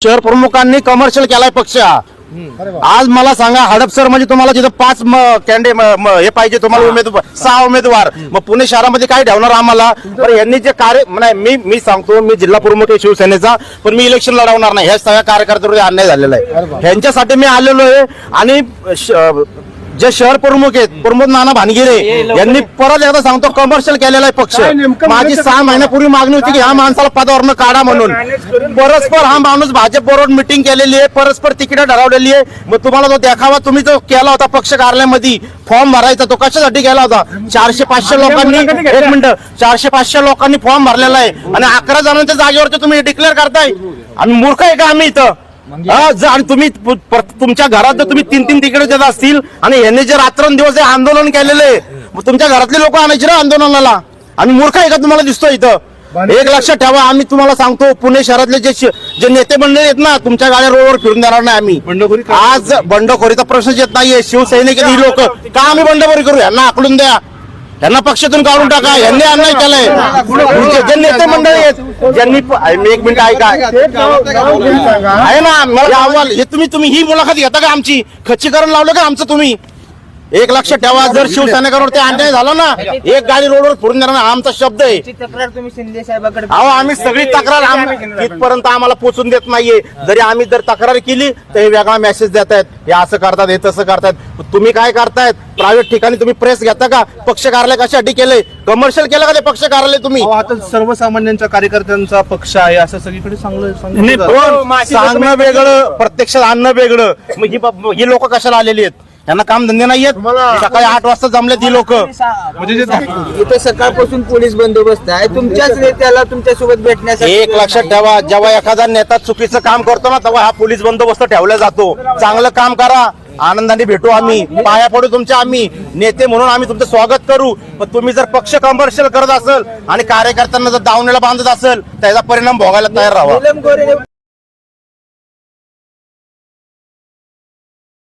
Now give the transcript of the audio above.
शहर प्रमुखांनी कमर्शियल केलाय पक्ष हा. आज मला सांगा हडपसर म्हणजे तुम्हाला तिथं 5 हे पाहिजे तुम्हाला उमेदवार 6 उमेदवार मग पुणे शहरामध्ये काय ठेवणार आम्हाला. पण यांनी जे कार्य नाही मी सांगतो मी जिल्हा प्रमुख आहे शिवसेनेचा पण मी इलेक्शन लढवणार नाही. ह्या सगळ्या कार्यकर्त्यांवर अन्याय झालेला आहे. ह्यांच्यासाठी मी आलेलो आहे आणि जे शहर प्रमुख आहेत प्रमोद नाना भानगिरे यांनी परत एकदा सांगतो कमर्शियल केलेला आहे पक्ष. माझी 6 महिन्यापूर्वी मागणी होती की ह्या माणसाला पदावरनं काढा म्हणून. परस्पर हा माणूस भाजप बरोबर मिटिंग केलेली आहे, परस्पर तिकीट ठरवलेली आहे. मग तुम्हाला तो देखावा तुम्ही जो केला होता पक्ष कार्यालयामध्ये फॉर्म भरायचा तो कशासाठी केला होता. 400-500 लोकांनी 1 मिनिट 400-500 लोकांनी फॉर्म भरलेला आहे आणि 11 जणांच्या जागेवरती तुम्ही डिक्लेअर करताय. आणि मूर्ख आहे का आम्ही इथं. आणि तुम्ही तुमच्या घरात जर तुम्ही 3-3 तिकीट देत असतील आणि यांनी जे रात्रंदिवस आंदोलन केलेले मग तुमच्या घरातले लोक आणायचे ना आंदोलनाला. आम्ही मूर्ख आहे का तुम्हाला दिसतो इथं. एक लक्षात ठेवा आम्ही तुम्हाला सांगतो पुणे शहरातले जे नेते मंडळी आहेत ना तुमच्या गाड्या रोडवर फिरून देणार नाही आम्ही. आज बंडखोरीचा प्रश्न येत नाहीये. शिवसैनिक ही लोक का आम्ही बंडखोरी करू. यांना आकलून द्या, यांना पक्षातून काढून टाका. यांनी अन्याय केलाय. जे नेते मंडळी आहेत ज्यांनी 1 मिनिट ऐका आहे ना मला अहवाल हे तुम्ही ही मुलाखत घेता का आमची. खच्चीकरण लावलं का आमचं तुम्ही. एक लक्षात ठेवा जर शिवसैनिकांवर ते अन्याय झाला ना एक गाडी रोडवर फिरून देणार आमचा शब्द आहे. तक्रार तुम्ही शिंदे साहेबांकडे अहो आम्ही सगळी तक्रार इथपर्यंत आम्हाला पोहोचून देत नाहीये. जरी आम्ही जर तक्रार केली तर हे वेगळा मेसेज देत आहेत. हे असं करतात हे तसं करतात. तुम्ही काय करतायत प्रायव्हेट ठिकाणी तुम्ही प्रेस घेता का. पक्ष कार्यालय कशासाठी केलंय कमर्शियल केलं का ते पक्ष कार्यालय तुम्ही. आता सर्वसामान्यांच्या कार्यकर्त्यांचा पक्ष आहे असं सगळीकडे सांगणं वेगळं प्रत्यक्षात आणणं वेगळं. मग ही लोक कशाला आलेली आहेत. त्यांना काम धंदे नाहीयेत. सकाळी 8 वाजता जमलेत ही लोक. इथे सकाळपासून पोलीस बंदोबस्त आहे तुमच्याच नेत्याला तुमच्यासोबत भेटण्यासाठी. एक लक्षात ठेवा जेव्हा एखादा नेता चुकीचं काम करतो ना तेव्हा हा पोलीस बंदोबस्त ठेवला जातो. चांगलं काम करा आनंदाने भेटू आम्ही पाया पडू तुमच्या. आम्ही नेते म्हणून आम्ही तुमचं स्वागत करू. पण तुम्ही जर पक्ष कमर्शियल करत असेल आणि कार्यकर्त्यांना जर दावणीला बांधत असेल त्याचा परिणाम भोगायला तयार राहा.